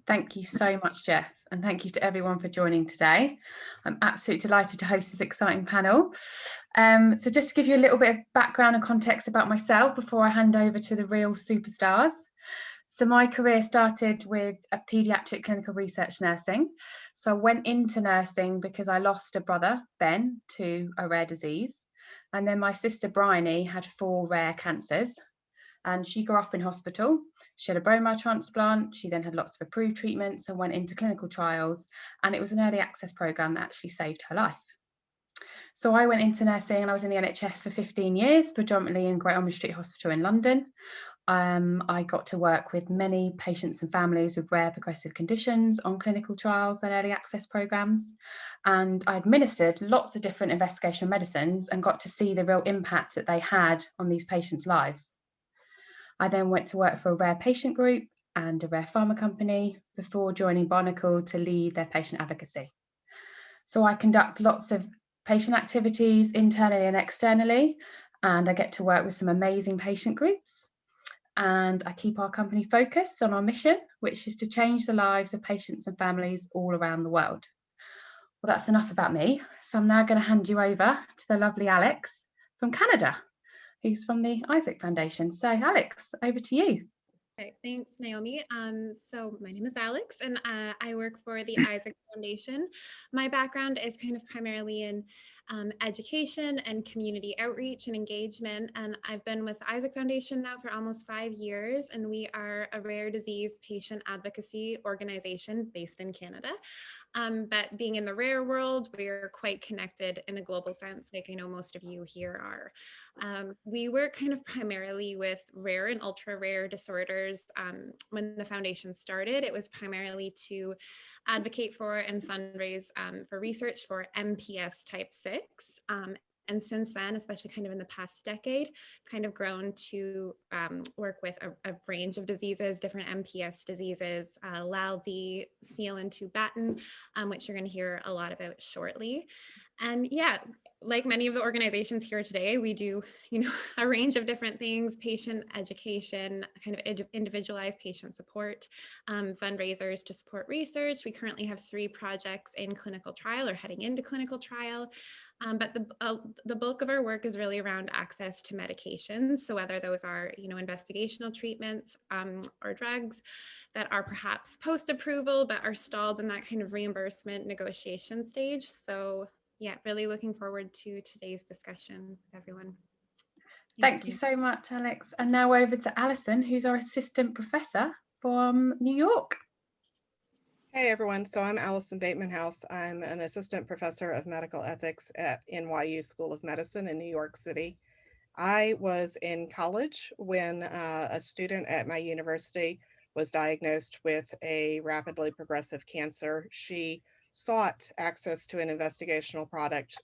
Thank you so much, Jeff, and thank you to everyone for joining today. I'm absolutely delighted to host this exciting panel. So just to give you a little bit of background and context about myself before I hand over to the real superstars. So my career started with a paediatric clinical research nursing. So I went into nursing because I lost a brother, Ben, to a rare disease. And then my sister Bryony had 4 rare cancers. And she grew up in hospital. She had a bone marrow transplant. She then had lots of approved treatments and went into clinical trials. And it was an early access program that actually saved her life. So I went into nursing and I was in the NHS for 15 years, predominantly in Great Ormond Street Hospital in London. I got to work with many patients and families with rare progressive conditions on clinical trials and early access programs. And I administered lots of different investigational medicines and got to see the real impact that they had on these patients' lives. I then went to work for a rare patient group and a rare pharma company before joining Barnacle to lead their patient advocacy. So I conduct lots of patient activities internally and externally, and I get to work with some amazing patient groups. And I keep our company focused on our mission, which is to change the lives of patients and families all around the world. Well, that's enough about me. So I'm now going to hand you over to the lovely Alex from Canada, who's from the Isaac Foundation. So Alex, over to you. Okay, thanks, Naomi. So my name is Alex, and I work for the Isaac Foundation. My background is kind of primarily in education and community outreach and engagement, and I've been with the Isaac Foundation now for almost 5 years, and we are a rare disease patient advocacy organization based in Canada. But being in the rare world, we're quite connected in a global sense, like I know most of you here are. We work kind of primarily with rare and ultra rare disorders. When the foundation started, it was primarily to advocate for and fundraise for research for MPS type 6. And since then, especially kind of in the past decade, kind of grown to work with a range of diseases, different MPS diseases, LALD, CLN2 Batten, which you're going to hear a lot about shortly. And yeah, like many of the organizations here today, we do, a range of different things: patient education, kind of individualized patient support, fundraisers to support research. We currently have 3 projects in clinical trial or heading into clinical trial. But the bulk of our work is really around access to medications. So whether those are, investigational treatments or drugs that are perhaps post-approval but are stalled in that kind of reimbursement negotiation stage. So yeah, really looking forward to today's discussion with everyone. Thank you so much, Alex. And now over to Alison, who's our assistant professor from New York. Hey everyone, so I'm Alison Bateman House. I'm an assistant professor of medical ethics at NYU School of Medicine in New York City. I was in college when a student at my university was diagnosed with a rapidly progressive cancer. She sought access to an investigational product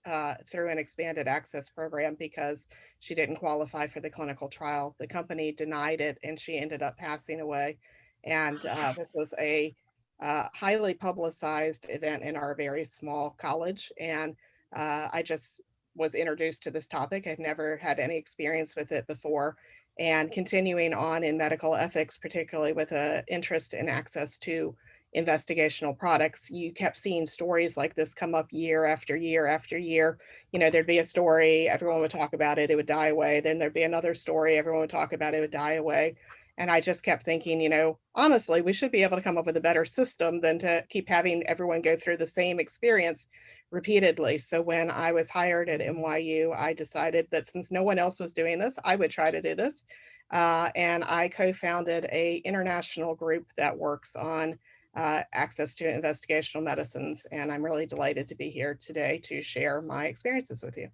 through an expanded access program because she didn't qualify for the clinical trial. The company denied it and she ended up passing away. And this was a highly publicized event in our very small college. And I just was introduced to this topic. I'd never had any experience with it before. And continuing on in medical ethics, particularly with an interest in access to investigational products, you kept seeing stories like this come up year after year after year. There'd be a story, everyone would talk about it, it would die away. Then there'd be another story, everyone would talk about it, it would die away. And I just kept thinking, honestly, we should be able to come up with a better system than to keep having everyone go through the same experience repeatedly. So when I was hired at NYU, I decided that since no one else was doing this, I would try to do this. And I co-founded an international group that works on access to investigational medicines. And I'm really delighted to be here today to share my experiences with you.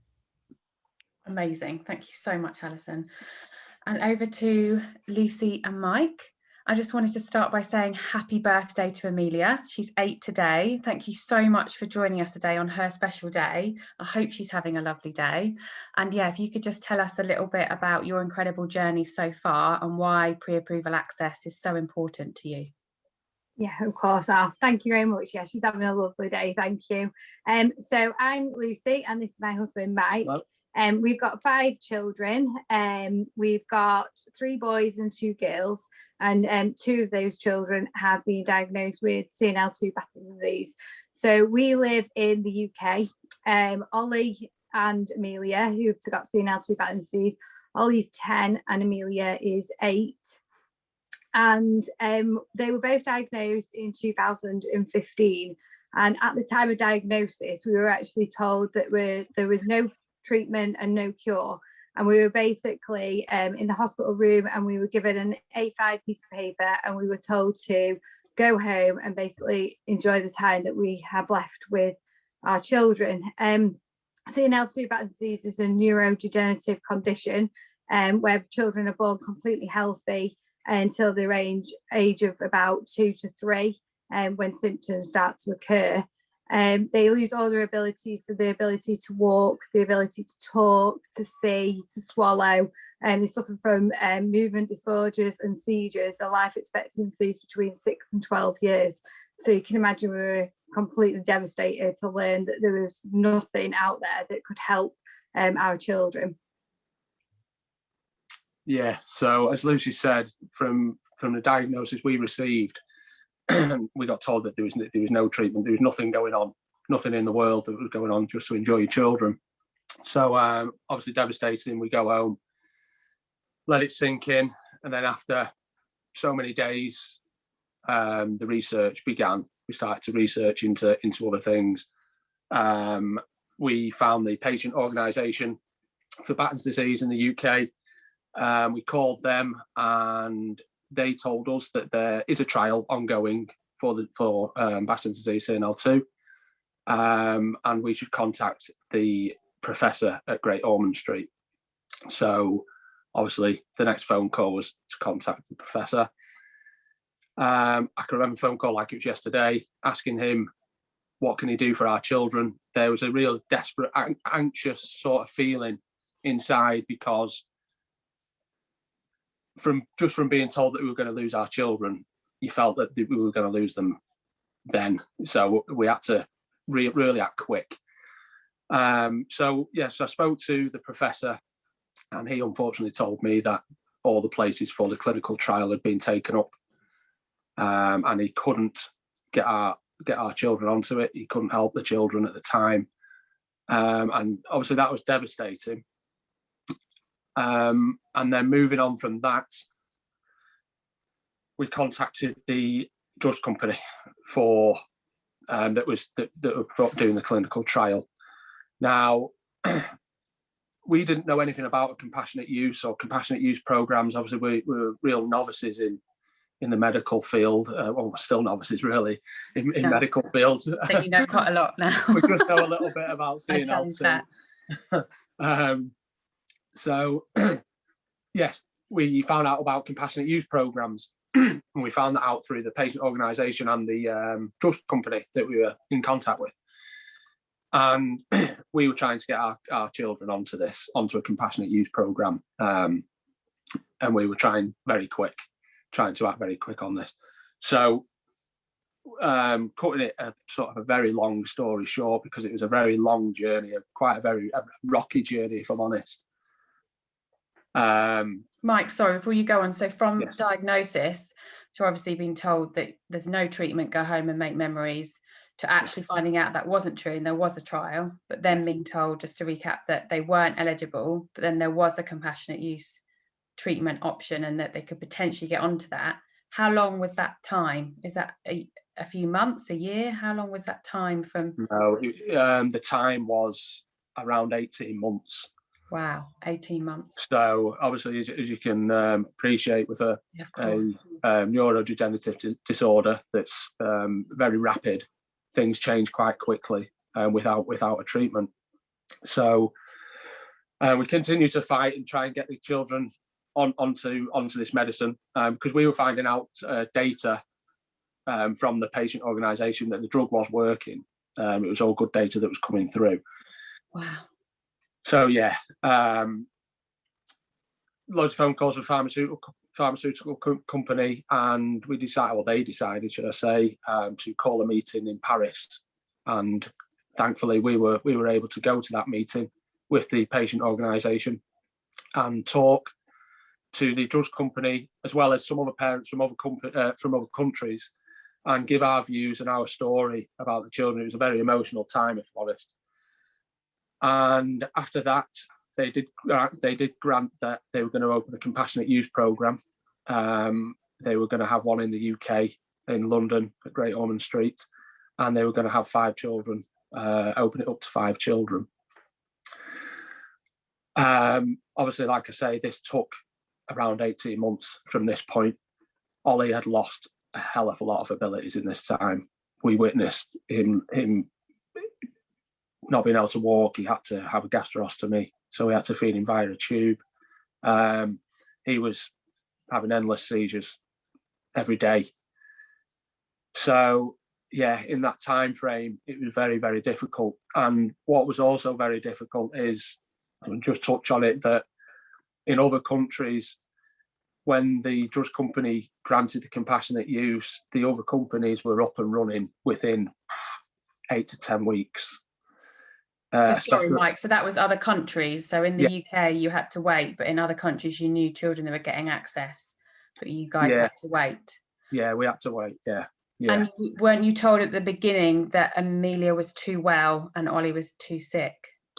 Amazing. Thank you so much, Alison. And over to Lucy and Mike. I just wanted to start by saying happy birthday to Amelia. She's 8 today. Thank you so much for joining us today on her special day. I hope she's having a lovely day. And yeah, if you could just tell us a little bit about your incredible journey so far and why pre-approval access is so important to you. Yeah, of course. Thank you very much. Yeah, she's having a lovely day. Thank you. So I'm Lucy and this is my husband, Mike. We've got 5 children. We've got 3 boys and 2 girls, and 2 of those children have been diagnosed with CNL2 Batten disease. So we live in the UK. Ollie and Amelia, who've got CNL2 Batten disease. Ollie's 10 and Amelia is 8. And they were both diagnosed in 2015. And at the time of diagnosis, we were actually told that there was no treatment and no cure. And we were basically in the hospital room, and we were given an A5 piece of paper, and we were told to go home and basically enjoy the time that we have left with our children. CNL2 Batten disease is a neurodegenerative condition where children are born completely healthy until their age of about 2 to 3, when symptoms start to occur. They lose all their abilities, so the ability to walk, the ability to talk, to see, to swallow, and they suffer from movement disorders and seizures. Their life expectancy is between 6 and 12 years. So you can imagine we were completely devastated to learn that there was nothing out there that could help our children. Yeah, so as Lucy said, from the diagnosis we received, we got told that there was no treatment, there was nothing going on, nothing in the world that was going on, just to enjoy your children. So obviously devastating. We go home, let it sink in, and then after so many days, the research began. We started to research into other things. We found the patient organisation for Batten's disease in the UK. We called them, and they told us that there is a trial ongoing for Batten's disease CNL2, and we should contact the professor at Great Ormond Street. So obviously the next phone call was to contact the professor. I can remember a phone call like it was yesterday, asking him what can he do for our children. There was a real desperate, anxious sort of feeling inside, because from being told that we were going to lose our children, you felt that we were going to lose them then. So we had to really act quick. So yes, I spoke to the professor, and he unfortunately told me that all the places for the clinical trial had been taken up, and he couldn't get our children onto it. He couldn't help the children at the time, and obviously that was devastating. And then moving on from that, we contacted the drugs company for that were doing the clinical trial. Now, we didn't know anything about compassionate use or compassionate use programs. Obviously, we were real novices in the medical field. Well, we're still novices, really, in medical fields. I think you know quite a lot now. We just know a little bit about CNL2. So, yes, we found out about compassionate use programs, and we found that out through the patient organisation and the trust company that we were in contact with. And we were trying to get our children onto a compassionate use program, and we were trying to act very quick on this. So, cutting it a sort of a very long story short, because it was a very long journey, a very rocky journey, if I'm honest. Mike, sorry, before you go on, so from Yes. diagnosis to obviously being told that there's no treatment, go home and make memories, to actually finding out that wasn't true and there was a trial, but then being told, just to recap, that they weren't eligible, but then there was a compassionate use treatment option and that they could potentially get onto that. How long was that time? Is that a few months, a year? How long was that time from? No, the time was around 18 months. Wow, 18 months. So obviously, as you can appreciate, with a neurodegenerative disorder that's very rapid, things change quite quickly without a treatment. So we continue to fight and try and get the children onto this medicine, because we were finding out data from the patient organisation that the drug was working. It was all good data that was coming through. Wow. So yeah, loads of phone calls with pharmaceutical company, and they decided, should I say, to call a meeting in Paris. And thankfully, we were able to go to that meeting with the patient organisation and talk to the drugs company, as well as some other parents from other countries, and give our views and our story about the children. It was a very emotional time, if I'm honest. And after that, they did grant that they were going to open a compassionate use programme. They were going to have one in the UK, in London, at Great Ormond Street, and they were going to have 5 children, open it up to 5 children. Obviously, like I say, this took around 18 months from this point. Ollie had lost a hell of a lot of abilities in this time. We witnessed him not being able to walk. He had to have a gastrostomy, so we had to feed him via a tube. He was having endless seizures every day. So yeah, in that time frame, it was very, very difficult. And what was also very difficult is, I'll just touch on it, that in other countries, when the drugs company granted the compassionate use, the other companies were up and running within 8 to 10 weeks. So sorry, Mike, so that was other countries. So in the UK, you had to wait, but in other countries, you knew children that were getting access, but you guys had to wait. Yeah, we had to wait, yeah. And weren't you told at the beginning that Amelia was too well and Ollie was too sick?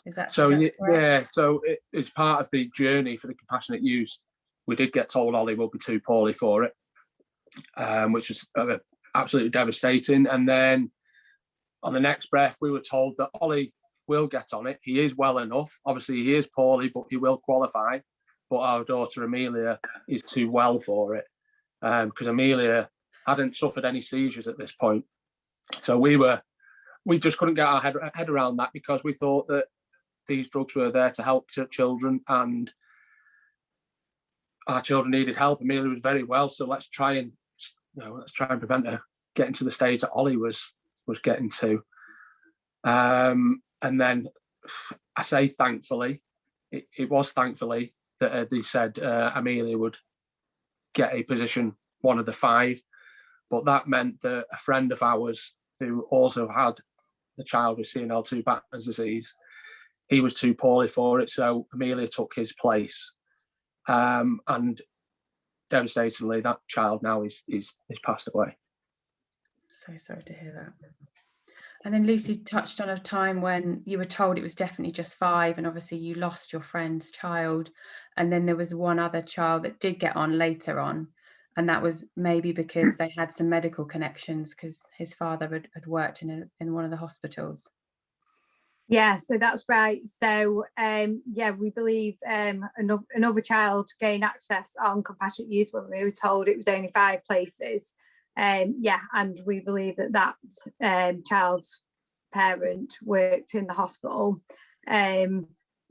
Is that correct? Yeah, so it's part of the journey for the compassionate use. We did get told Ollie will be too poorly for it, which was absolutely devastating. And then on the next breath, we were told that Ollie will get on it. He is well enough. Obviously, he is poorly, but he will qualify. But our daughter Amelia is too well for it, because Amelia hadn't suffered any seizures at this point. So we just couldn't get our head around that, because we thought that these drugs were there to help children, and our children needed help. Amelia was very well, so let's try and prevent her getting to the stage that Ollie was getting to. And then I say thankfully, it was thankfully that they said Amelia would get a position, one of the 5, but that meant that a friend of ours who also had a child with CNL2 Batten disease, he was too poorly for it, so Amelia took his place. And devastatingly, that child now is passed away. So sorry to hear that. And then Lucy touched on a time when you were told it was definitely just 5, and obviously you lost your friend's child, and then there was one other child that did get on later on, and that was maybe because they had some medical connections, because his father had worked in one of the hospitals. Yeah, so that's right. So we believe another child gained access on compassionate use when we were told it was only 5 places. And we believe that child's parent worked in the hospital. But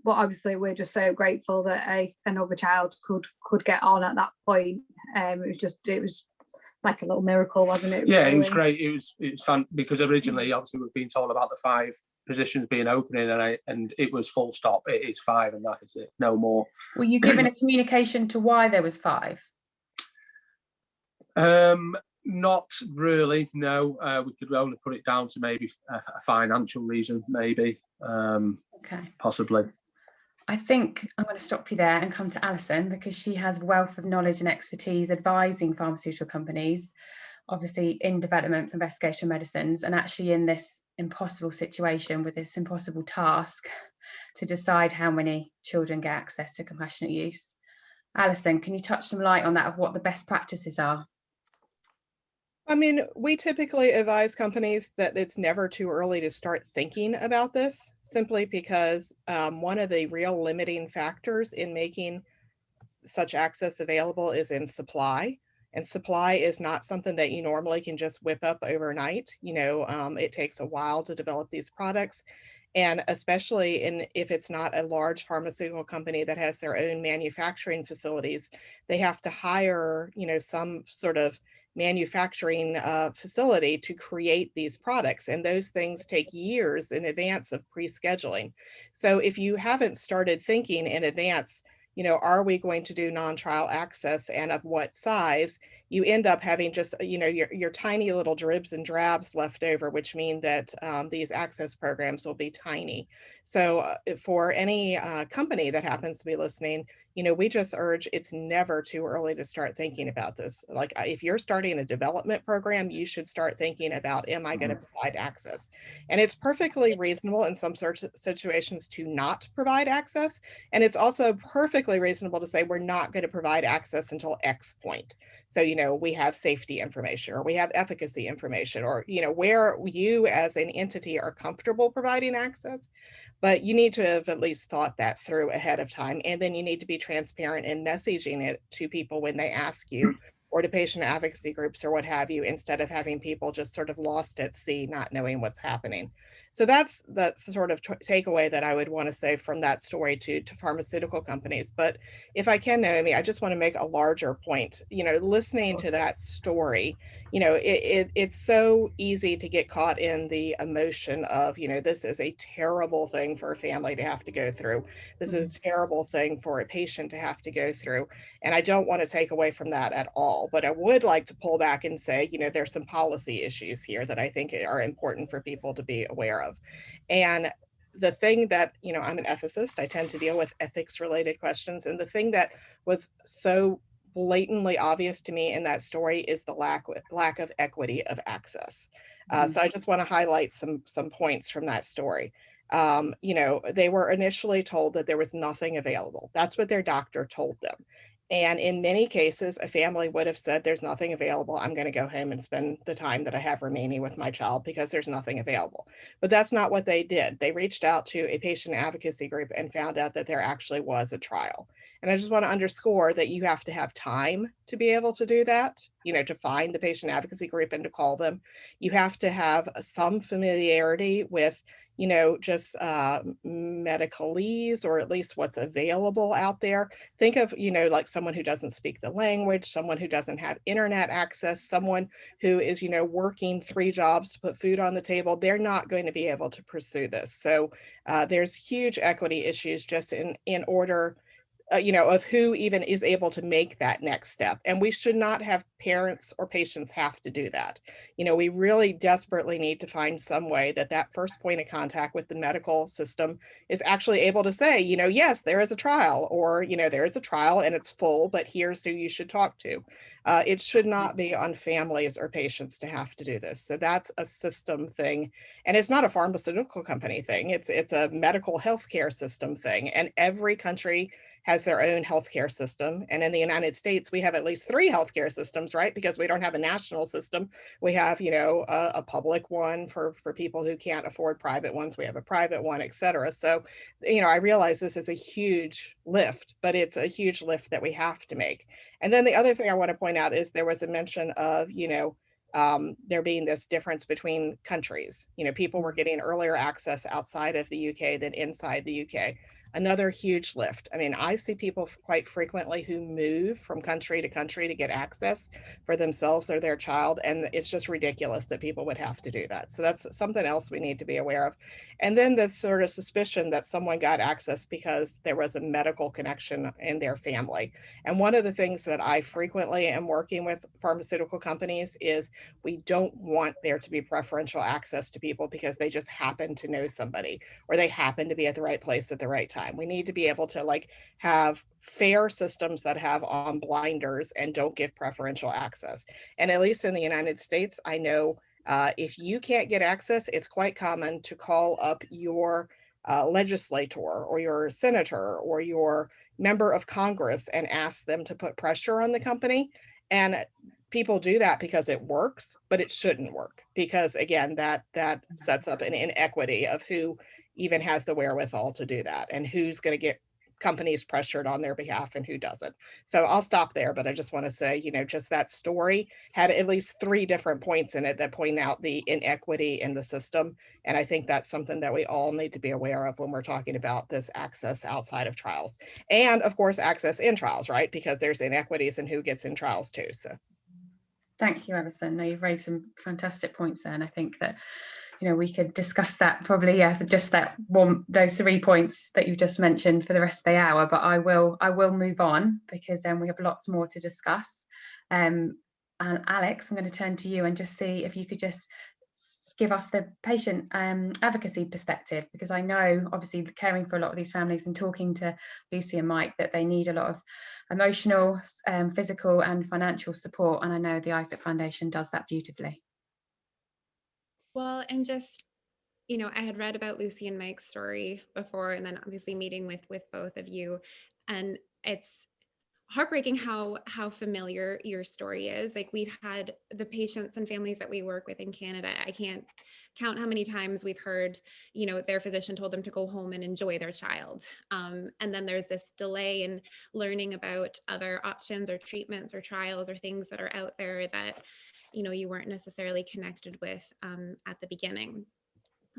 obviously we're just so grateful that another child could get on at that point. It was like a little miracle, wasn't it? Yeah, really? It was great. It was fun, because originally, obviously, we've been told about the 5 positions being opening, and it was full stop. It is 5, and that is it. No more. Were you given a communication to why there was 5? Not really. No. We could only put it down to maybe a financial reason, maybe. Okay. Possibly. I think I'm going to stop you there and come to Alison, because she has a wealth of knowledge and expertise advising pharmaceutical companies, obviously in development for investigational medicines, and actually in this impossible situation with this impossible task to decide how many children get access to compassionate use. Alison, can you touch some light on that, of what the best practices are? I mean, we typically advise companies that it's never too early to start thinking about this, simply because one of the real limiting factors in making such access available is in supply. And supply is not something that you normally can just whip up overnight. It takes a while to develop these products. And especially if it's not a large pharmaceutical company that has their own manufacturing facilities, they have to hire, some sort of manufacturing facility to create these products. And those things take years in advance of pre-scheduling. So if you haven't started thinking in advance, are we going to do non-trial access and of what size? You end up having just, your tiny little dribs and drabs left over, which mean that these access programs will be tiny. So for any company that happens to be listening, we just urge it's never too early to start thinking about this. Like if you're starting a development program, you should start thinking about, am I going to provide access? And it's perfectly reasonable in some sorts of situations to not provide access. And it's also perfectly reasonable to say we're not going to provide access until X point. So, we have safety information or we have efficacy information or, where you as an entity are comfortable providing access. But you need to have at least thought that through ahead of time. And then you need to be transparent in messaging it to people when they ask you or to patient advocacy groups or what have you, instead of having people just sort of lost at sea, not knowing what's happening. So that's the sort of takeaway that I would want to say from that story to pharmaceutical companies. But if I can, Naomi, I just want to make a larger point. Listening to that story, it's so easy to get caught in the emotion of, this is a terrible thing for a family to have to go through. This is a terrible thing for a patient to have to go through. And I don't want to take away from that at all. But I would like to pull back and say, there's some policy issues here that I think are important for people to be aware of. And the thing that, I'm an ethicist, I tend to deal with ethics related questions. And the thing that was so blatantly obvious to me in that story is the lack of equity of access. So I just want to highlight some points from that story. They were initially told that there was nothing available. That's what their doctor told them. And in many cases, a family would have said, there's nothing available. I'm going to go home and spend the time that I have remaining with my child because there's nothing available. But that's not what they did. They reached out to a patient advocacy group and found out that there actually was a trial. And I just want to underscore that you have to have time to be able to do that, to find the patient advocacy group and to call them. You have to have some familiarity with just medicalese, or at least what's available out there. Think of, like someone who doesn't speak the language, someone who doesn't have internet access, someone who is, working 3 jobs to put food on the table. They're not going to be able to pursue this. So there's huge equity issues just in order of who even is able to make that next step. And we should not have parents or patients have to do that. We really desperately need to find some way that first point of contact with the medical system is actually able to say, yes, there is a trial, or, there is a trial and it's full, but here's who you should talk to. It should not be on families or patients to have to do this. So that's a system thing. And it's not a pharmaceutical company thing. It's a medical healthcare system thing. And every country has their own healthcare system. And in the United States, we have at least 3 healthcare systems, right? Because we don't have a national system. We have, a public one for people who can't afford private ones. We have a private one, et cetera. So, I realize this is a huge lift, but it's a huge lift that we have to make. And then the other thing I want to point out is there was a mention of, there being this difference between countries. People were getting earlier access outside of the UK than inside the UK. Another huge lift. I mean, I see people quite frequently who move from country to country to get access for themselves or their child. And it's just ridiculous that people would have to do that. So that's something else we need to be aware of. And then this sort of suspicion that someone got access because there was a medical connection in their family. And one of the things that I frequently am working with pharmaceutical companies is we don't want there to be preferential access to people because they just happen to know somebody or they happen to be at the right place at the right time. We need to be able to have fair systems that have on blinders and don't give preferential access. And at least in the United States, I know if you can't get access, it's quite common to call up your legislator or your senator or your member of Congress and ask them to put pressure on the company. And people do that because it works, but it shouldn't work because, again, that sets up an inequity of who even has the wherewithal to do that and who's going to get companies pressured on their behalf and who doesn't. So I'll stop there, but I just want to say, just that story had at least 3 different points in it that point out the inequity in the system. And I think that's something that we all need to be aware of when we're talking about this access outside of trials. And of course, access in trials, right? Because there's inequities in who gets in trials too. So. Thank you, Alison. No, you've raised some fantastic points there, and I think that, you know, we could discuss that probably, yeah, for just those 3 points that you just mentioned for the rest of the hour. But I will move on, because we have lots more to discuss. And Alex, I'm going to turn to you and just see if you could just give us the patient advocacy perspective, because I know, obviously, caring for a lot of these families and talking to Lucy and Mike, that they need a lot of emotional, physical and financial support, and I know the Isaac Foundation does that beautifully. Well, and just, you know, I had read about Lucy and Mike's story before, and then obviously meeting with both of you, and it's heartbreaking how familiar your story is. Like, we've had the patients and families that we work with in Canada, I can't count how many times we've heard, you know, their physician told them to go home and enjoy their child. And then there's this delay in learning about other options or treatments or trials or things that are out there that, you know, you weren't necessarily connected with at the beginning.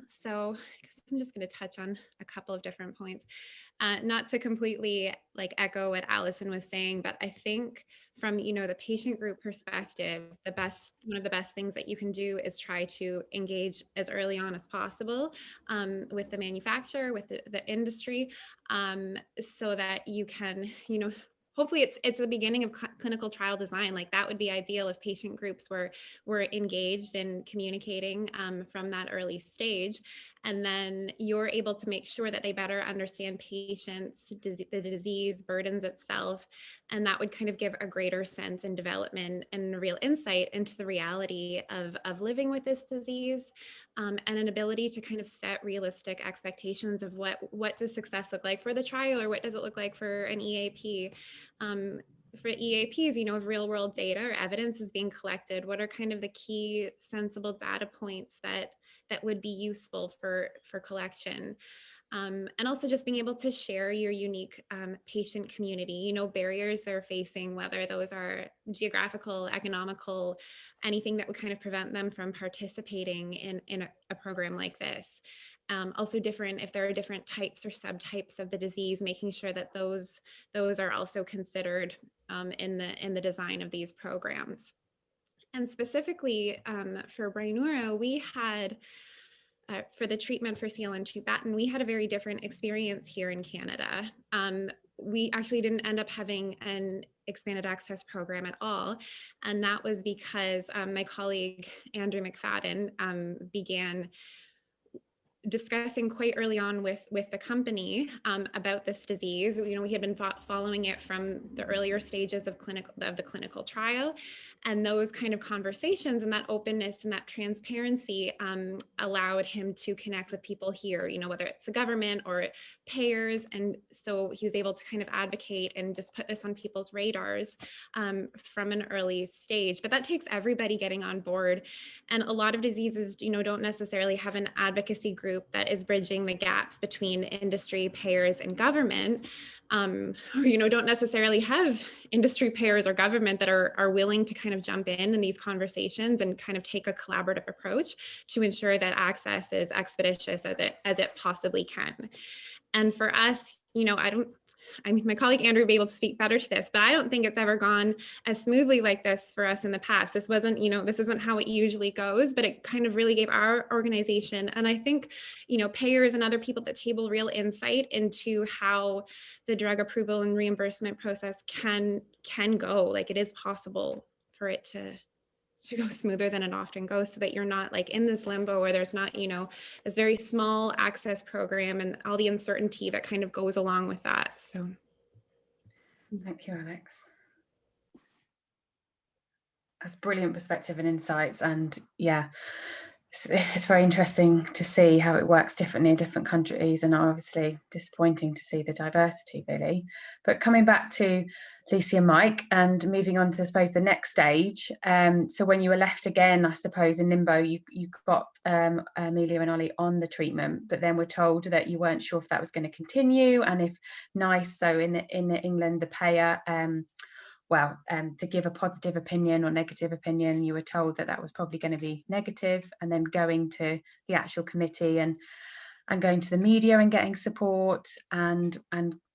So I guess I'm just going to touch on a couple of different points, not to completely like echo what Alison was saying, but I think from, you know, the patient group perspective, one of the best things that you can do is try to engage as early on as possible with the manufacturer, with the industry, so that you can, you know, hopefully it's the beginning of clinical trial design. Like, that would be ideal if patient groups were engaged in communicating from that early stage. And then you're able to make sure that they better understand patients, the disease burdens itself. And that would kind of give a greater sense and development and a real insight into the reality of living with this disease, and an ability to kind of set realistic expectations of what does success look like for the trial, or what does it look like for an EAP. For EAPs, you know, if real world data or evidence is being collected, what are kind of the key sensible data points that would be useful for collection? And also just being able to share your unique patient community, you know, barriers they're facing, whether those are geographical, economical, anything that would kind of prevent them from participating in a program like this. Also different, if there are different types or subtypes of the disease, making sure that those are also considered in the design of these programs. And specifically for Brineura, we had, for the treatment for CLN2 Batten, we had a very different experience here in Canada. We actually didn't end up having an expanded access program at all. And that was because my colleague, Andrew McFadden, began discussing quite early on with the company about this disease. You know, we had been following it from the earlier stages of the clinical trial, and those kind of conversations and that openness and that transparency allowed him to connect with people here, you know, whether it's the government or payers. And so he was able to kind of advocate and just put this on people's radars from an early stage. But that takes everybody getting on board. And a lot of diseases, you know, don't necessarily have an advocacy group that is bridging the gaps between industry, payers, and government, or, you know, don't necessarily have industry, payers, or government that are willing to kind of jump in these conversations and kind of take a collaborative approach to ensure that access is expeditious as it possibly can. And for us, you know, I mean, my colleague Andrew will be able to speak better to this, but I don't think it's ever gone as smoothly like this for us in the past. This wasn't, you know, this isn't how it usually goes, but it kind of really gave our organization, and I think, you know, payers and other people at the table, real insight into how the drug approval and reimbursement process can go. Like, it is possible for it to go smoother than it often goes, so that you're not like in this limbo where there's not, you know, this very small access program and all the uncertainty that kind of goes along with that. So thank you, Alex. That's brilliant perspective and insights. And yeah, it's very interesting to see how it works differently in different countries, and obviously disappointing to see the diversity, really. But coming back to Lucy and Mike and moving on to, I suppose, the next stage. So when you were left again, I suppose, in limbo, you got Amelia and Ollie on the treatment, but then were told that you weren't sure if that was going to continue, and if NICE, so in England, the payer, to give a positive opinion or negative opinion, you were told that that was probably going to be negative, and then going to the actual committee and going to the media and getting support and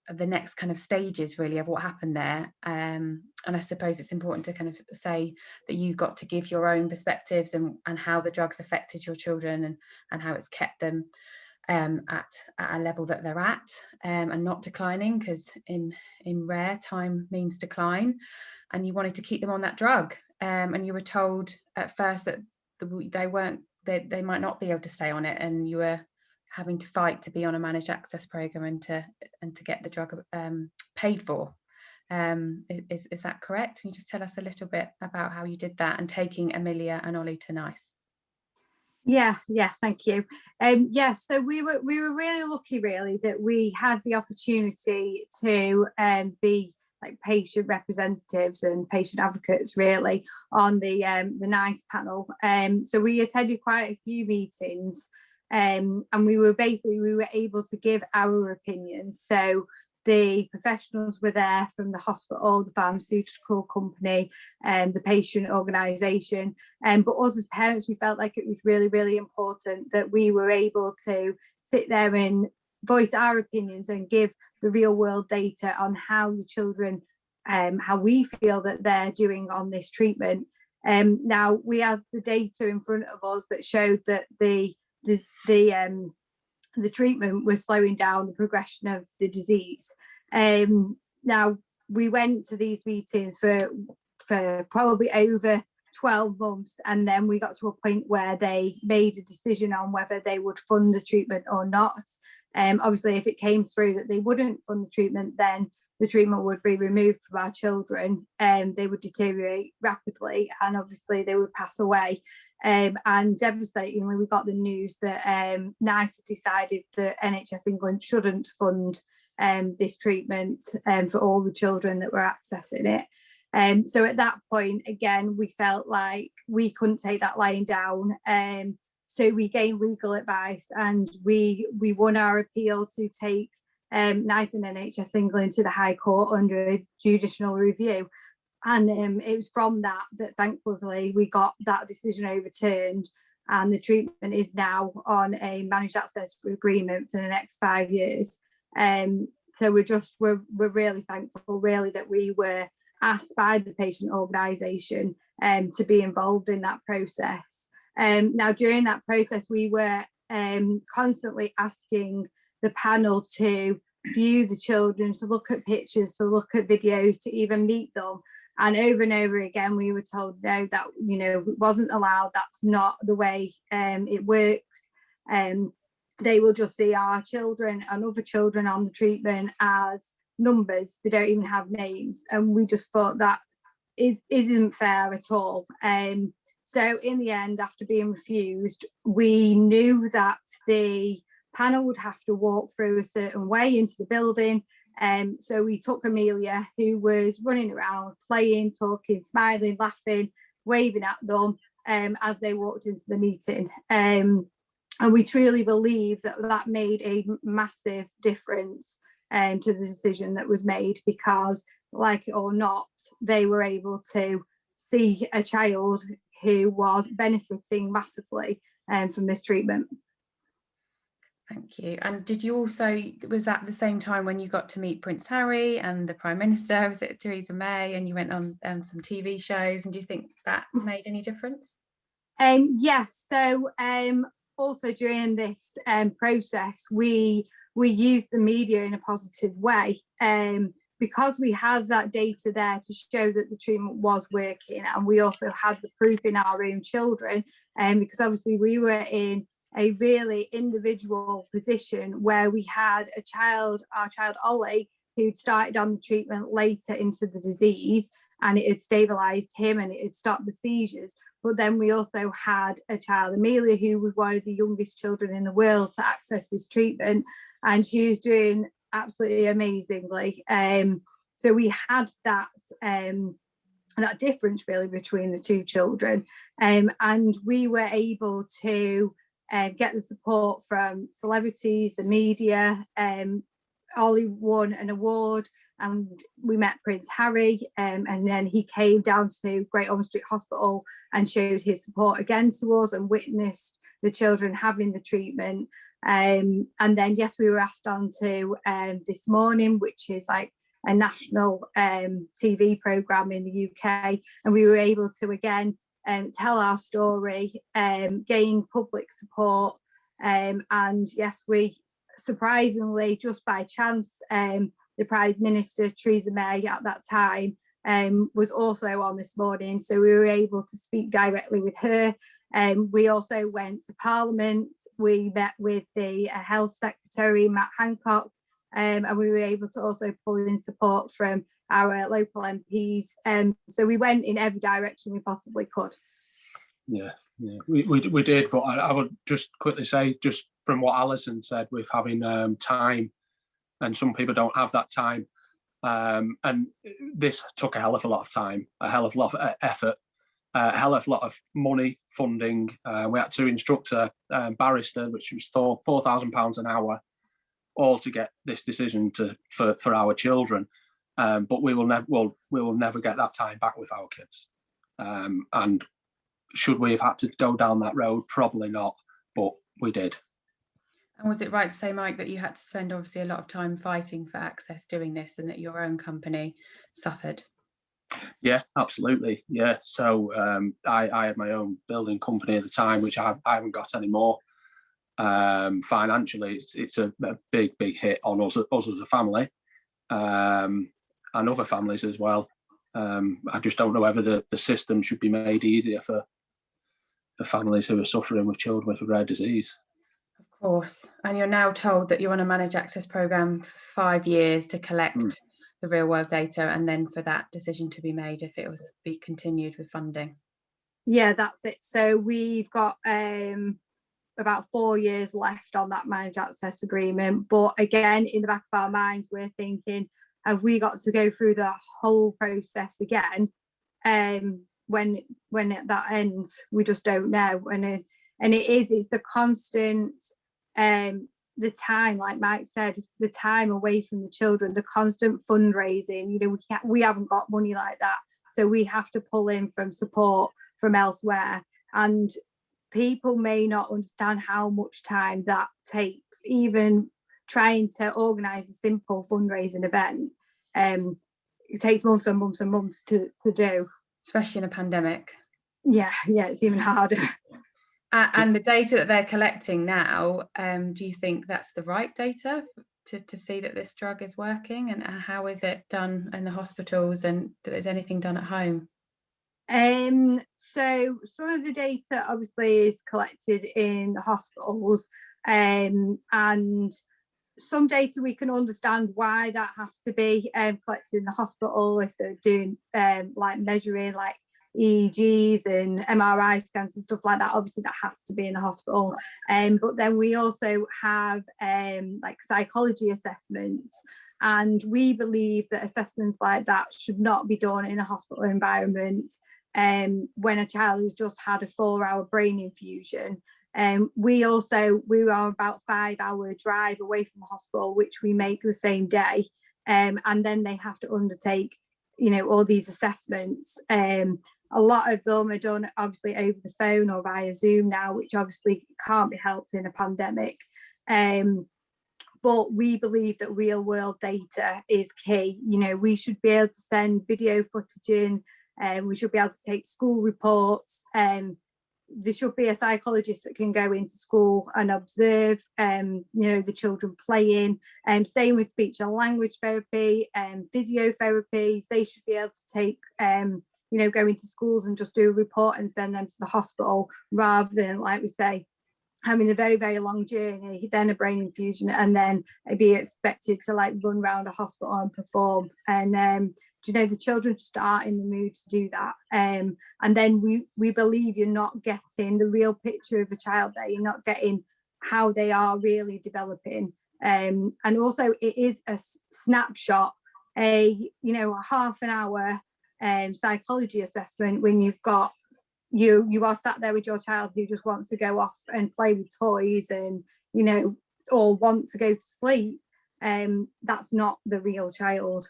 the next kind of stages really of what happened there. And I suppose it's important to kind of say that you got to give your own perspectives and how the drugs affected your children and how it's kept them at a level that they're at, and not declining, because in rare, time means decline, and you wanted to keep them on that drug, and you were told at first that they might not be able to stay on it, and you were having to fight to be on a managed access program and to get the drug paid for. Is that correct? Can you just tell us a little bit about how you did that and taking Amelia and Ollie to NICE? Yeah, thank you. So we were really lucky, really, that we had the opportunity to be like patient representatives and patient advocates, really, on the NICE panel. So we attended quite a few meetings, and we were able to give our opinions. So the professionals were there from the hospital, the pharmaceutical company, and the patient organisation. But us as parents, we felt like it was really, really important that we were able to sit there and voice our opinions and give the real world data on how the children, how we feel that they're doing on this treatment. Now we have the data in front of us that showed that the treatment was slowing down the progression of the disease. Now we went to these meetings for probably over 12 months, and then we got to a point where they made a decision on whether they would fund the treatment or not. Obviously, if it came through that they wouldn't fund the treatment, then the treatment would be removed from our children, and they would deteriorate rapidly, and obviously they would pass away. And devastatingly, we got the news that NICE decided that NHS England shouldn't fund this treatment for all the children that were accessing it. So at that point, again, we felt like we couldn't take that lying down. So we gained legal advice, and we won our appeal to take NICE and NHS England to the High Court under judicial review. And it was from that thankfully we got that decision overturned, and the treatment is now on a managed access agreement for the next 5 years. So we're really thankful, really, that we were asked by the patient organisation to be involved in that process. Now during that process, we were constantly asking the panel to view the children, to look at pictures, to look at videos, to even meet them. And over again, we were told no, that it wasn't allowed. That's not the way it works. They will just see our children and other children on the treatment as numbers. They don't even have names, and we just thought that isn't fair at all. So in the end, after being refused, we knew that the panel would have to walk through a certain way into the building. So we took Amelia, who was running around, playing, talking, smiling, laughing, waving at them as they walked into the meeting. And we truly believe that made a massive difference to the decision that was made, because, like it or not, they were able to see a child who was benefiting massively from this treatment. Thank you. And did you also, was that the same time when you got to meet Prince Harry and the Prime Minister? Was it Theresa May? And you went on some TV shows, and do you think that made any difference? Yes. So also during this process, we used the media in a positive way, because we had that data there to show that the treatment was working, and we also had the proof in our own children, because obviously we were in a really individual position where we had our child Ollie, who'd started on the treatment later into the disease, and it had stabilised him and it had stopped the seizures. But then we also had a child, Amelia, who was one of the youngest children in the world to access this treatment, and she was doing absolutely amazingly. So we had that difference really between the two children, and we were able to get the support from celebrities, the media. Ollie won an award, and we met Prince Harry, and then he came down to Great Ormond Street Hospital and showed his support again to us and witnessed the children having the treatment. And then, yes, we were asked on to This Morning, which is like a national TV programme in the UK. And we were able to, again, tell our story, gain public support. And yes, we surprisingly, just by chance, the Prime Minister, Theresa May, at that time, was also on This Morning. So we were able to speak directly with her. We also went to Parliament. We met with the Health Secretary, Matt Hancock, and we were able to also pull in support from our local MPs. So we went in every direction we possibly could. Yeah, we did. But I would just quickly say, just from what Alison said, with having time, and some people don't have that time. And this took a hell of a lot of time, a hell of a lot of effort, a hell of a lot of money, funding. We had to instruct a barrister, which was £4,000 an hour, all to get this decision for our children. But we will never get that time back with our kids. And should we have had to go down that road? Probably not, but we did. And was it right to say, Mike, that you had to spend obviously a lot of time fighting for access doing this, and that your own company suffered? Yeah, absolutely. Yeah. So I had my own building company at the time, which I haven't got anymore. Financially, it's a big hit on us as a family, and other families as well. I just don't know whether the system should be made easier for families who are suffering with children with a rare disease. Of course. And you're now told that you're on a managed access programme for 5 years to collect the real world data, and then for that decision to be made if it was be continued with funding. Yeah, that's it. So we've got about 4 years left on that managed access agreement. But again, in the back of our minds, we're thinking, have we got to go through the whole process again? When that ends, we just don't know. And it's the constant, the time, like Mike said, the time away from the children, the constant fundraising. You know, we haven't got money like that, so we have to pull in from support from elsewhere. And people may not understand how much time that takes. Even trying to organise a simple fundraising event, it takes months and months and months to do. Especially in a pandemic. Yeah, it's even harder. And the data that they're collecting now, do you think that's the right data to see that this drug is working? And how is it done in the hospitals, and is anything done at home? So some of the data obviously is collected in the hospitals, and some data we can understand why that has to be collected in the hospital if they're doing like measuring like EEGs and MRI scans and stuff like that. Obviously that has to be in the hospital, but then we also have like psychology assessments, and we believe that assessments like that should not be done in a hospital environment when a child has just had a 4-hour brain infusion. We are about 5-hour drive away from the hospital, which we make the same day, and then they have to undertake, you know, all these assessments. A lot of them are done obviously over the phone or via Zoom now, which obviously can't be helped in a pandemic. But we believe that real world data is key. You know, we should be able to send video footage in, we should be able to take school reports. There should be a psychologist that can go into school and observe, you know, the children playing. Same with speech and language therapy and physiotherapies. They should be able to take, you know, go into schools and just do a report and send them to the hospital, rather than, like we say, having a very, very long journey, then a brain infusion, and then be expected to like run around a hospital and perform. And you know, the children just aren't in the mood to do that. And then we believe you're not getting the real picture of a child there. You're not getting how they are really developing. And also it is a snapshot, you know, a half an hour psychology assessment when you've got, you are sat there with your child who just wants to go off and play with toys and, you know, or want to go to sleep. That's not the real child.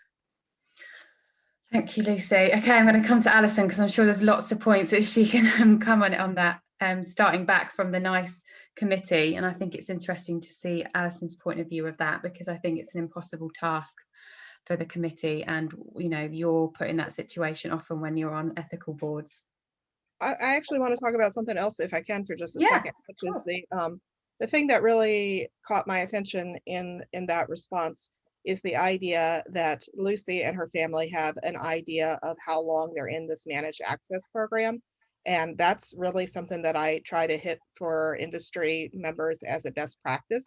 Thank you, Lucy. Okay, I'm going to come to Alison because I'm sure there's lots of points that she can comment on that. starting back from the NICE committee. And I think it's interesting to see Alison's point of view of that, because I think it's an impossible task for the committee, and you're put in that situation often when you're on ethical boards. I actually want to talk about something else, if I can, for just a Yeah, second, which is the thing that really caught my attention in that response is the idea that Lucy and her family have an idea of how long they're in this managed access program. And that's really something that I try to hit for industry members as a best practice,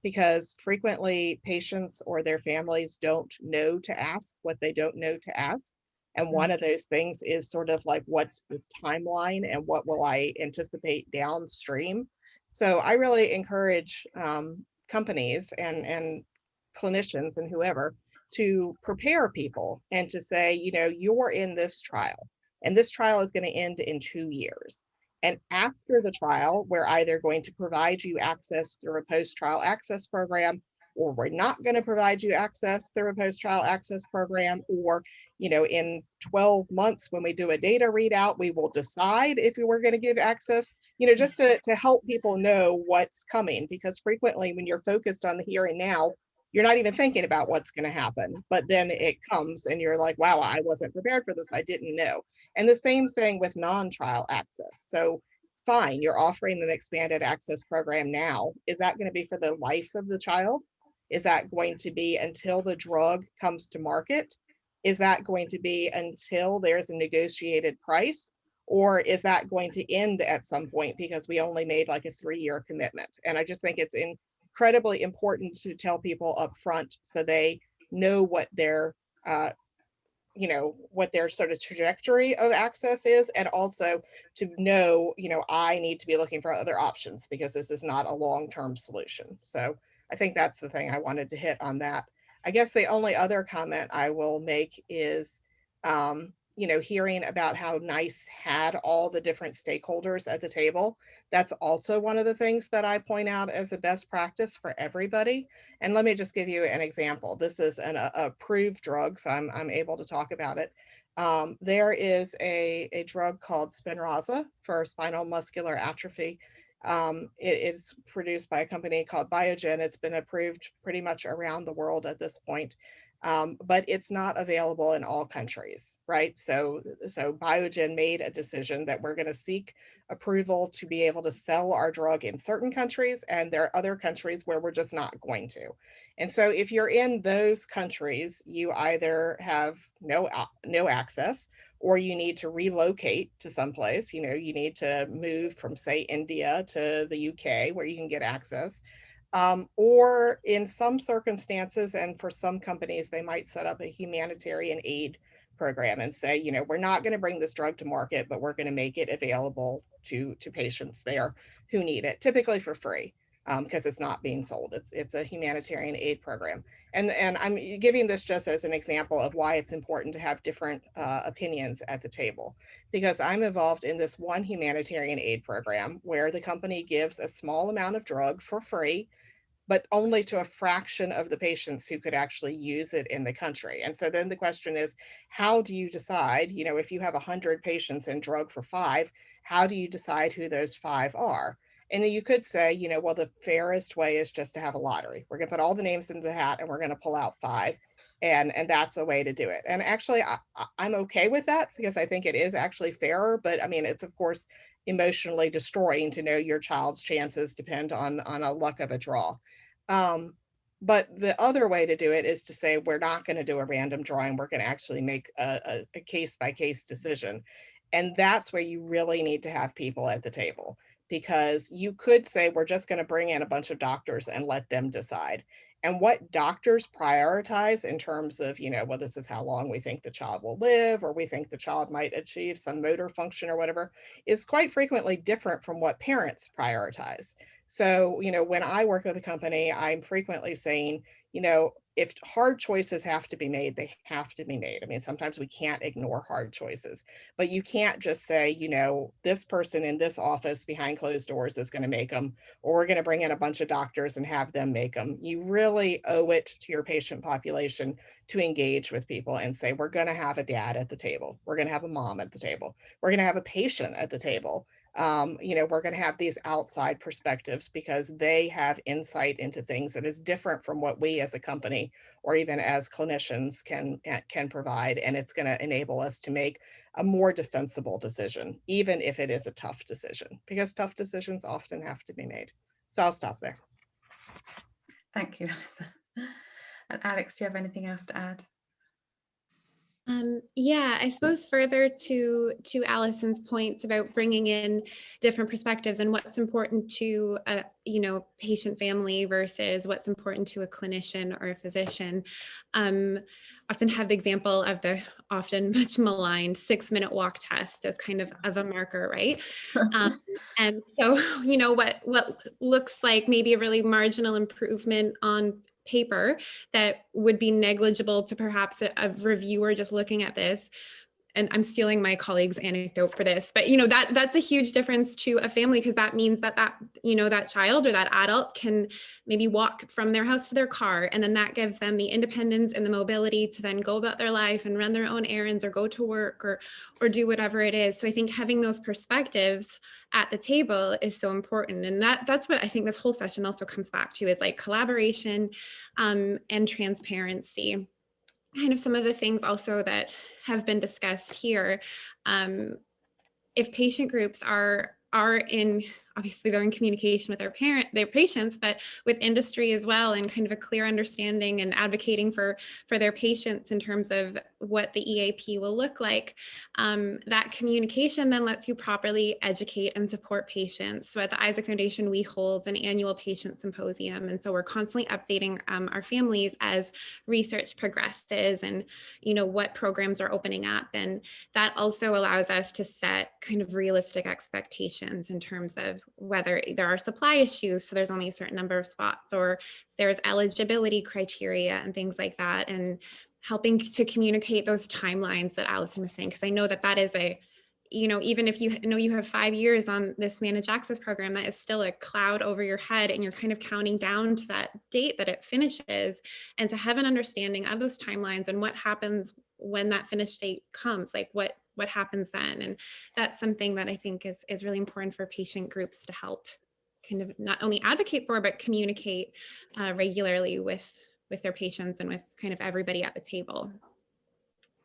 because frequently patients or their families don't know to ask what they don't know to ask. And one of those things is sort of like, what's the timeline and what will I anticipate downstream? So I really encourage companies and clinicians and whoever to prepare people and to say, you're in this trial, and this trial is going to end in 2 years. And after the trial, we're either going to provide you access through a post-trial access program, or we're not going to provide you access through a post-trial access program, or in 12 months when we do a data readout, we will decide if we're going to give access, just to help people know what's coming, because frequently when you're focused on the here and now, you're not even thinking about what's going to happen, but then it comes and you're like, wow, I wasn't prepared for this. I didn't know. And the same thing with non-trial access. So fine, you're offering an expanded access program now. Is that going to be for the life of the child? Is that going to be until the drug comes to market? Is that going to be until there's a negotiated price? Or is that going to end at some point because we only made like a 3-year commitment? And I just think it's incredibly important to tell people up front so they know what their what their sort of trajectory of access is, and also to know, I need to be looking for other options because this is not a long-term solution. So I think that's the thing I wanted to hit on that. I guess the only other comment I will make is, hearing about how NICE had all the different stakeholders at the table. That's also one of the things that I point out as a best practice for everybody. And let me just give you an example. This is an approved drug, so I'm able to talk about it. There is a drug called Spinraza for spinal muscular atrophy. It is produced by a company called Biogen. It's been approved pretty much around the world at this point. But it's not available in all countries, right? So Biogen made a decision that we're going to seek approval to be able to sell our drug in certain countries, and there are other countries where we're just not going to. And so if you're in those countries, you either have no access, or you need to relocate to someplace. You need to move from, say, India to the UK where you can get access. Or in some circumstances, and for some companies, they might set up a humanitarian aid program and say, we're not going to bring this drug to market, but we're going to make it available to patients there who need it, typically for free, because it's not being sold. It's a humanitarian aid program. And I'm giving this just as an example of why it's important to have different opinions at the table, because I'm involved in this one humanitarian aid program where the company gives a small amount of drug for free, but only to a fraction of the patients who could actually use it in the country. And so then the question is, how do you decide, if you have 100 patients and drug for 5, how do you decide who those 5 are? And you could say, well, the fairest way is just to have a lottery. We're going to put all the names into the hat and we're going to pull out 5. And that's a way to do it. And actually, I'm okay with that, because I think it is actually fairer. But I mean, it's of course emotionally destroying to know your child's chances depend on a luck of a draw. But the other way to do it is to say, we're not going to do a random drawing. We're going to actually make a case-by-case decision. And that's where you really need to have people at the table, because you could say, we're just going to bring in a bunch of doctors and let them decide. And what doctors prioritize in terms of, well, this is how long we think the child will live, or we think the child might achieve some motor function or whatever, is quite frequently different from what parents prioritize. So, when I work with a company, I'm frequently saying, if hard choices have to be made, they have to be made. I mean, sometimes we can't ignore hard choices, but you can't just say, this person in this office behind closed doors is going to make them, or we're going to bring in a bunch of doctors and have them make them. You really owe it to your patient population to engage with people and say, we're going to have a dad at the table. We're going to have a mom at the table. We're going to have a patient at the table. We're going to have these outside perspectives because they have insight into things that is different from what we as a company or even as clinicians can provide. And it's going to enable us to make a more defensible decision, even if it is a tough decision, because tough decisions often have to be made. So I'll stop there. Thank you, Alison. And Alex, do you have anything else to add? Yeah, I suppose further to Alison's points about bringing in different perspectives and what's important to a patient family versus what's important to a clinician or a physician. Often have the example of the often much maligned 6-minute walk test as kind of a marker, right? And so, what looks like maybe a really marginal improvement on paper that would be negligible to perhaps a reviewer just looking at this. And I'm stealing my colleague's anecdote for this, but that's a huge difference to a family, because that means that child or that adult can maybe walk from their house to their car, and then that gives them the independence and the mobility to then go about their life and run their own errands or go to work or do whatever it is. So I think having those perspectives at the table is so important, and that's what I think this whole session also comes back to, is like collaboration and transparency. Kind of some of the things also that have been discussed here. If patient groups are in, obviously they're in communication with their patients, but with industry as well, and kind of a clear understanding and advocating for their patients in terms of what the EAP will look like. That communication then lets you properly educate and support patients. So at the Isaac Foundation, we hold an annual patient symposium. And so we're constantly updating our families as research progresses and, what programs are opening up. And that also allows us to set kind of realistic expectations in terms of whether there are supply issues, so there's only a certain number of spots, or there's eligibility criteria and things like that, and helping to communicate those timelines that Alison was saying, because I know that is even if you have 5 years on this managed access program, that is still a cloud over your head, and you're kind of counting down to that date that it finishes. And to have an understanding of those timelines and what happens when that finish date comes, like what happens then. And that's something that I think is really important for patient groups to help kind of not only advocate for, but communicate regularly with their patients and with kind of everybody at the table.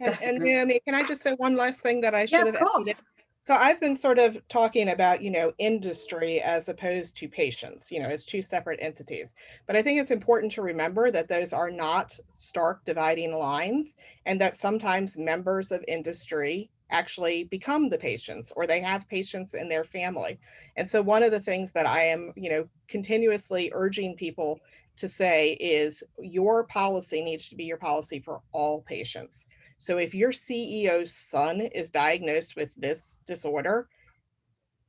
And Naomi, can I just say one last thing that I should have added? So I've been sort of talking about, industry as opposed to patients, as two separate entities. But I think it's important to remember that those are not stark dividing lines, and that sometimes members of industry actually become the patients, or they have patients in their family. And so one of the things that I am, continuously urging people to say is your policy needs to be your policy for all patients. So if your CEO's son is diagnosed with this disorder,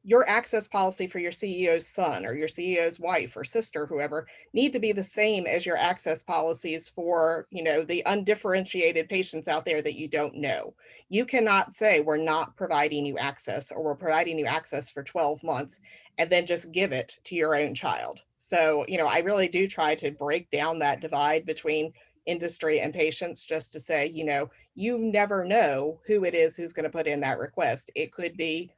your access policy for your CEO's son or your CEO's wife or sister, whoever, need to be the same as your access policies for, the undifferentiated patients out there that you don't know. You cannot say we're not providing you access, or we're providing you access for 12 months and then just give it to your own child. So, I really do try to break down that divide between industry and patients, just to say, you never know who it is who's going to put in that request. It could be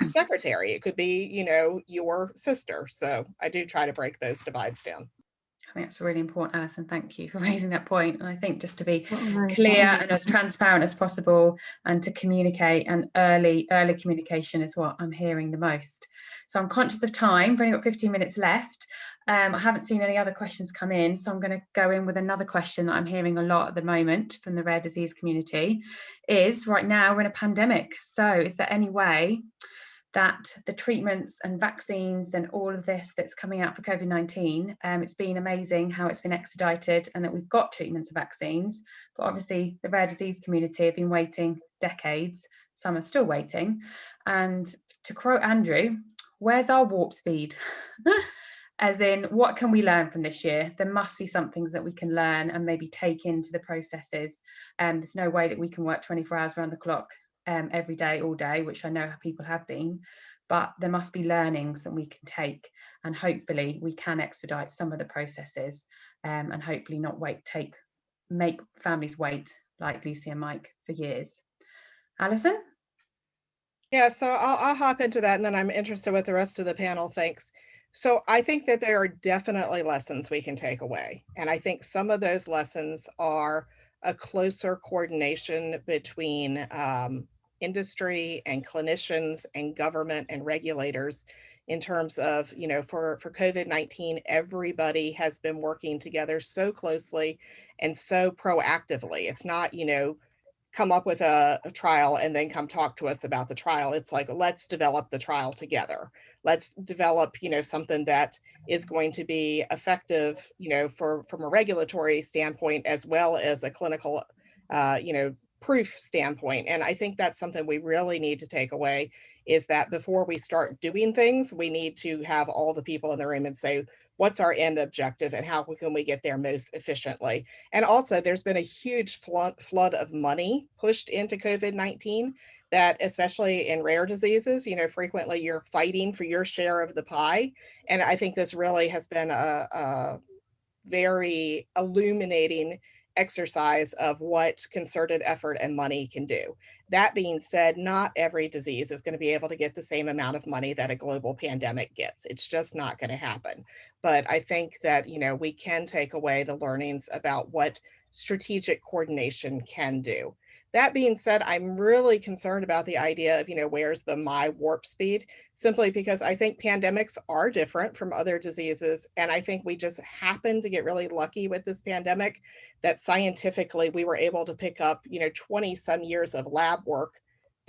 secretary, it could be, your sister. So I do try to break those divides down. I think that's really important, Alison. Thank you for raising that point. And I think just to be clear and as transparent as possible, and to communicate, and early communication is what I'm hearing the most. So I'm conscious of time. We've only got 15 minutes left. I haven't seen any other questions come in, so I'm going to go in with another question that I'm hearing a lot at the moment from the rare disease community. Is right now we're in a pandemic, so is there any way that the treatments and vaccines and all of this that's coming out for COVID-19, it's been amazing how it's been expedited and that we've got treatments and vaccines, but obviously the rare disease community have been waiting decades, some are still waiting. And to quote Andrew, where's our warp speed? As in, what can we learn from this year? There must be some things that we can learn and maybe take into the processes. There's no way that we can work 24 hours around the clock every day, all day, which I know people have been, but there must be learnings that we can take, and hopefully we can expedite some of the processes, and hopefully not make families wait like Lucy and Mike for years. Alison? Yeah, so I'll hop into that, and then I'm interested what the rest of the panel thinks. So I think that there are definitely lessons we can take away. And I think some of those lessons are a closer coordination between industry and clinicians and government and regulators in terms of, you know, for COVID-19, everybody has been working together so closely and so proactively. It's not, you know, come up with a trial and then come talk to us about the trial. It's like, let's develop the trial together. Let's develop, you know, something that is going to be effective, you know, from a regulatory standpoint as well as a clinical, you know, proof standpoint. And I think that's something we really need to take away, is that before we start doing things, we need to have all the people in the room and say, what's our end objective and how can we get there most efficiently? And also, there's been a huge flood of money pushed into COVID-19 that, especially in rare diseases, you know, frequently you're fighting for your share of the pie. And I think this really has been a very illuminating exercise of what concerted effort and money can do. That being said, not every disease is going to be able to get the same amount of money that a global pandemic gets. It's just not going to happen. But I think that, you know, we can take away the learnings about what strategic coordination can do. That being said, I'm really concerned about the idea of, you know, where's the my warp speed, simply because I think pandemics are different from other diseases. And I think we just happened to get really lucky with this pandemic that scientifically we were able to pick up, you know, 20 some years of lab work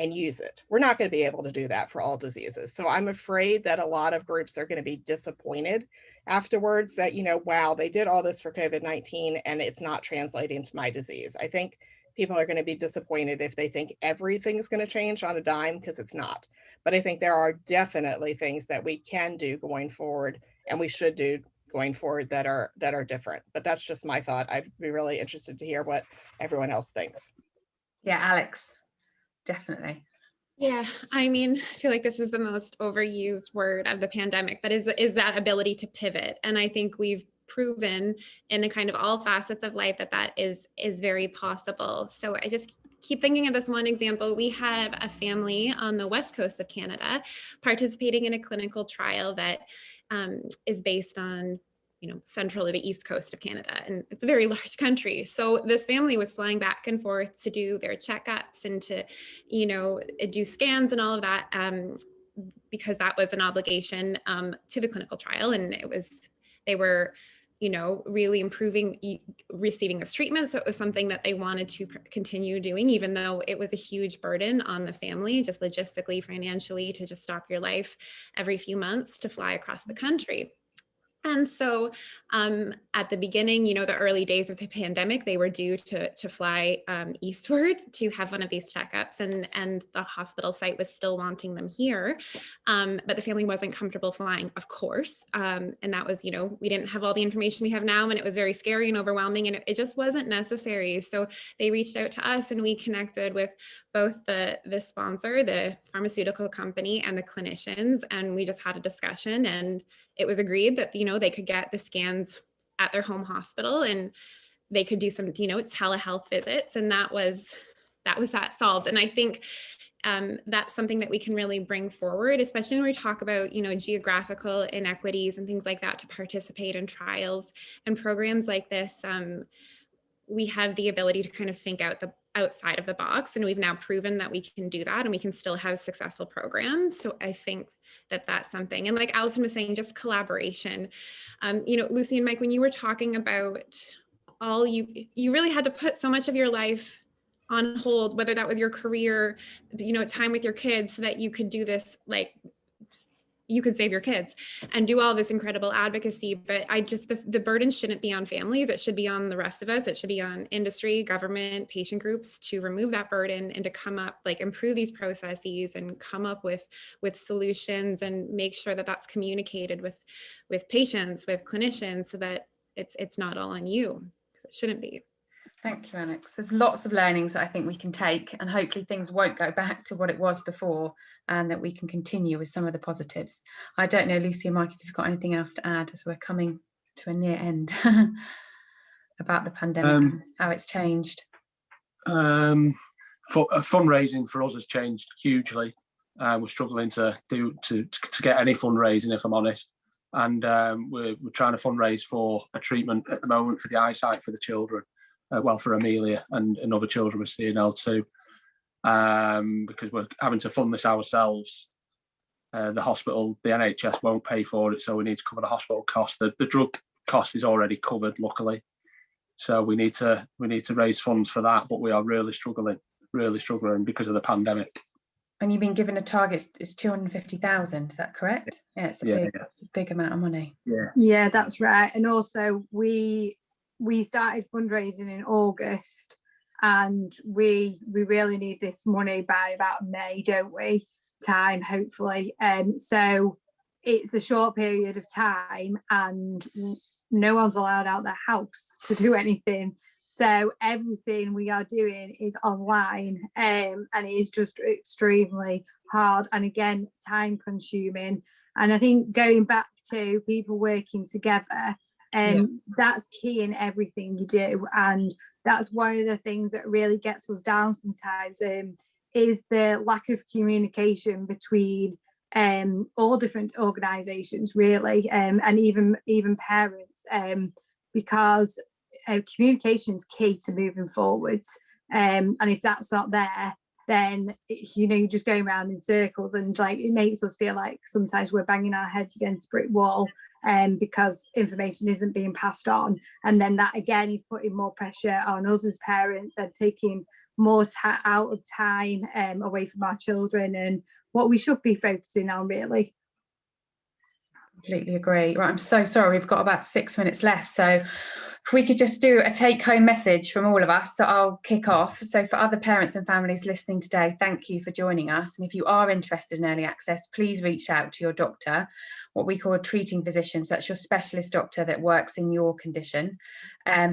and use it. We're not going to be able to do that for all diseases. So I'm afraid that a lot of groups are going to be disappointed afterwards that, you know, wow, they did all this for COVID-19 and it's not translating to my disease. I think people are going to be disappointed if they think everything's going to change on a dime, because it's not. But I think there are definitely things that we can do going forward and we should do going forward that are different. But that's just my thought. I'd be really interested to hear what everyone else thinks. Yeah, Alex, definitely. Yeah, I mean, I feel like this is the most overused word of the pandemic, but is that ability to pivot. And I think we've proven in a kind of all facets of life that is very possible. So I just keep thinking of this one example. We have a family on the west coast of Canada participating in a clinical trial that is based on, you know, central to the east coast of Canada, and it's a very large country. So this family was flying back and forth to do their checkups and to, you know, do scans and all of that, because that was an obligation to the clinical trial, and they were, you know, really improving receiving this treatment. So it was something that they wanted to continue doing, even though it was a huge burden on the family, just logistically, financially, to just stop your life every few months to fly across the country. And so at the beginning, you know, the early days of the pandemic, they were due to fly eastward to have one of these checkups, and the hospital site was still wanting them here. But the family wasn't comfortable flying, of course. And that was, you know, we didn't have all the information we have now, and it was very scary and overwhelming, and it just wasn't necessary. So they reached out to us, and we connected with both the sponsor, the pharmaceutical company, and the clinicians. And we just had a discussion, and it was agreed that, you know, they could get the scans at their home hospital, and they could do some, you know, telehealth visits. And that was that solved. And I think that's something that we can really bring forward, especially when we talk about, you know, geographical inequities and things like that, to participate in trials and programs like this. We have the ability to kind of think outside of the box, and we've now proven that we can do that, and we can still have successful programs. So I think that's something. And like Allison was saying, just collaboration. You know, Lucy and Mike, when you were talking about you really had to put so much of your life on hold, whether that was your career, you know, time with your kids, so that you could do this, like you could save your kids and do all this incredible advocacy. But the burden shouldn't be on families. It should be on the rest of us. It should be on industry, government, patient groups, to remove that burden and to come up, like, improve these processes and come up with solutions, and make sure that that's communicated with patients, with clinicians, so that it's not all on you, because it shouldn't be. Thank you, Alex. There's lots of learnings that I think we can take, and hopefully things won't go back to what it was before, and that we can continue with some of the positives. I don't know, Lucy and Mike, if you've got anything else to add as we're coming to a near end about the pandemic and how it's changed. Fundraising for us has changed hugely. We're struggling to get any fundraising, if I'm honest. And we're trying to fundraise for a treatment at the moment for the eyesight for the children, for Amelia and other children with CNL2, because we're having to fund this ourselves. The hospital, the NHS won't pay for it, so we need to cover the hospital cost. The drug cost is already covered, luckily. So we need to raise funds for that, but we are really struggling because of the pandemic. And you've been given a target, it's 250,000, is that correct? Yeah, it's a big amount of money. Yeah, that's right. And also we started fundraising in August, and we really need this money by about May, don't we? Time, hopefully. So it's a short period of time, and no one's allowed out their house to do anything. So everything we are doing is online, and it is just extremely hard, and again, time consuming. And I think going back to people working together, that's key in everything you do. And that's one of the things that really gets us down sometimes, is the lack of communication between all different organisations, really, and even parents, because communication is key to moving forwards. And if that's not there, then you're just going around in circles, and like it makes us feel like sometimes we're banging our heads against a brick wall, because information isn't being passed on. And then that again is putting more pressure on us as parents and taking more out of time away from our children and what we should be focusing on, really. Completely agree. Right, I'm so sorry, we've got about 6 minutes left, so if we could just do a take-home message from all of us, so I'll kick off. So for other parents and families listening today, thank you for joining us. And if you are interested in early access, please reach out to your doctor, what we call a treating physician. So that's your specialist doctor that works in your condition.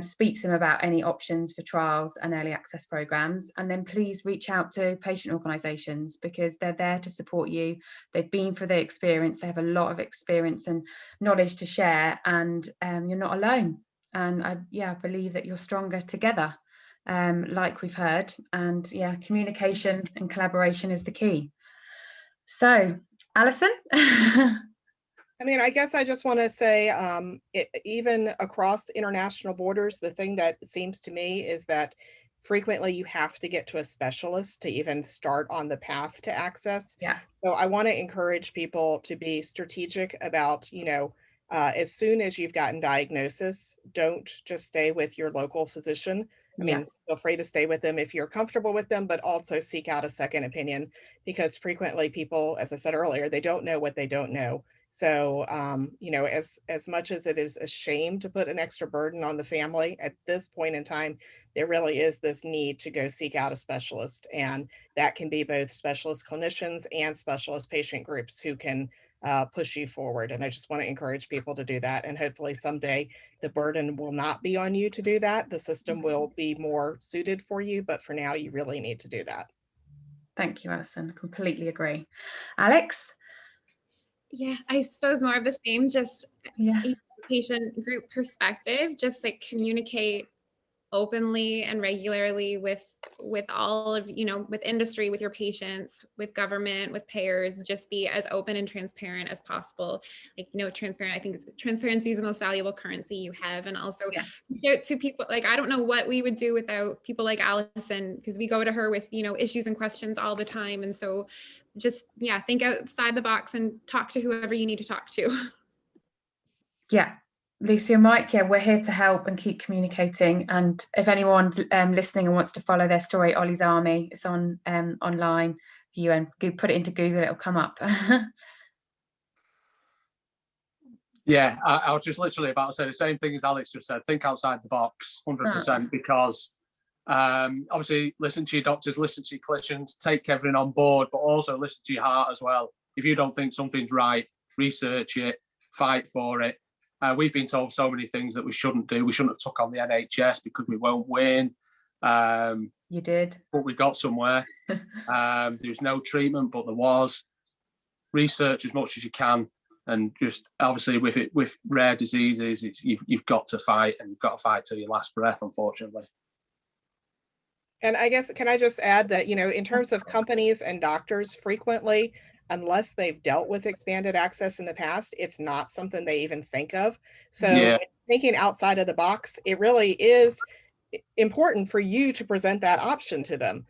Speak to them about any options for trials and early access programs. And then please reach out to patient organisations, because they're there to support you. They've been through the experience. They have a lot of experience and knowledge to share, and you're not alone. And I believe that you're stronger together, like we've heard. And communication and collaboration is the key. So, Alison? I mean, I guess I just want to say, even across international borders, the thing that seems to me is that frequently you have to get to a specialist to even start on the path to access. Yeah. So I want to encourage people to be strategic about, as soon as you've gotten diagnosis, don't just stay with your local physician. I mean, feel free to stay with them if you're comfortable with them, but also seek out a second opinion, because frequently people, as I said earlier, they don't know what they don't know. So, as much as it is a shame to put an extra burden on the family at this point in time, there really is this need to go seek out a specialist. And that can be both specialist clinicians and specialist patient groups who can push you forward. And I just want to encourage people to do that. And hopefully someday the burden will not be on you to do that. The system will be more suited for you, but for now you really need to do that. Thank you, Alison. Completely agree. Alex? Yeah, I suppose more of the same, just a patient group perspective, just like communicate openly and regularly with all of, with industry, with your patients, with government, with payers. Just be as open and transparent as possible. Transparent, I think transparency is the most valuable currency you have. And also reach out to people. Like, I don't know what we would do without people like Alison, because we go to her with, issues and questions all the time. And so just, think outside the box and talk to whoever you need to talk to. Yeah. Lucy and Mike, we're here to help and keep communicating. And if anyone's listening and wants to follow their story, Ollie's Army, it's on online for you, and put it into Google, it'll come up. I was just literally about to say the same thing as Alex just said. Think outside the box, 100%, because obviously listen to your doctors, listen to your clinicians, take everything on board, but also listen to your heart as well. If you don't think something's right, research it, fight for it. We've been told so many things that we shouldn't do. We shouldn't have took on the NHS because we won't win. You did. But we got somewhere. There was no treatment, but there was. Research as much as you can. And just obviously with rare diseases, you've got to fight, and you've got to fight till your last breath, unfortunately. And I guess, can I just add that, you know, in terms of companies and doctors, frequently, unless they've dealt with expanded access in the past, it's not something they even think of. So Yeah. thinking outside of the box, it really is important for you to present that option to them,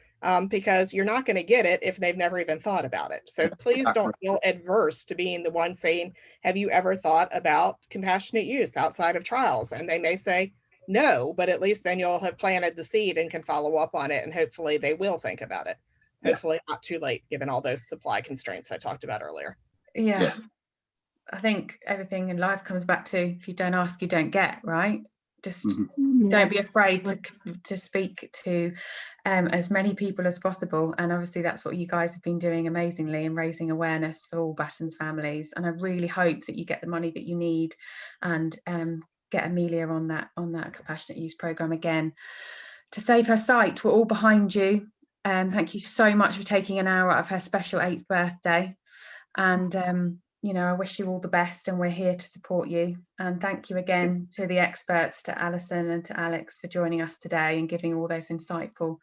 because you're not going to get it if they've never even thought about it. So please don't feel adverse to being the one saying, have you ever thought about compassionate use outside of trials? And they may say, no, but at least then you'll have planted the seed and can follow up on it. And hopefully they will think about it. Yeah. Hopefully not too late, given all those supply constraints I talked about earlier. Yeah. I think everything in life comes back to, if you don't ask, you don't get, right? Just don't be afraid to speak to as many people as possible. And obviously that's what you guys have been doing amazingly, and raising awareness for all Battens families. And I really hope that you get the money that you need, and get Amelia on that compassionate use programme again to save her sight. We're all behind you. Thank you so much for taking an hour out of her special 8th birthday. And you know, I wish you all the best, and we're here to support you. And thank you again to the experts, to Alison and to Alex, for joining us today and giving all those insightful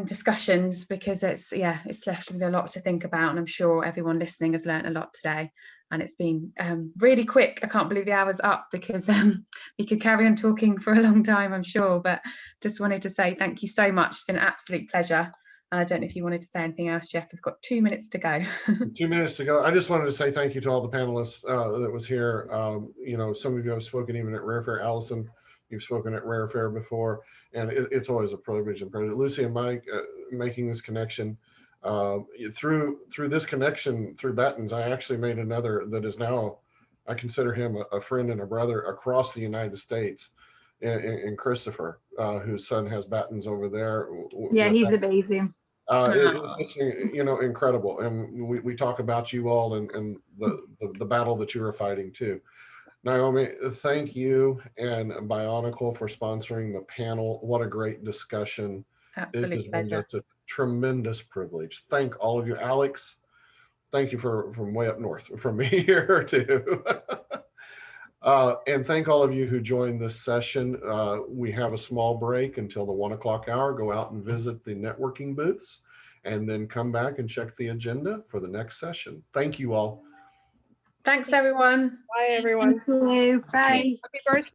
discussions, because it's left with a lot to think about, and I'm sure everyone listening has learned a lot today. And it's been really quick. I can't believe the hour's up, because we could carry on talking for a long time, I'm sure, but just wanted to say thank you so much. It's been an absolute pleasure. And I don't know if you wanted to say anything else, Jeff. We've got 2 minutes to go. 2 minutes to go. I just wanted to say thank you to all the panelists that was here. You know, some of you have spoken even at Rare Fair. Allison, you've spoken at Rare Fair before, and it's always a privilege and pleasure. Lucy and Mike, making this connection. Through this connection through Battens, I actually made another that is now, I consider him a friend and a brother across the United States, in Christopher, whose son has Battens over there. Yeah, he's amazing. It's just, you know, incredible. And we talk about you all and the battle that you are fighting too. Naomi, thank you and Bionicle for sponsoring the panel. What a great discussion. Absolute pleasure. It's a tremendous privilege. Thank all of you. Alex, thank you from way up north from me here too. And thank all of you who joined this session. We have a small break until the 1 o'clock hour. Go out and visit the networking booths, and then come back and check the agenda for the next session. Thank you all. Thanks, everyone. Bye, everyone. Thank you. Bye. Happy birthday.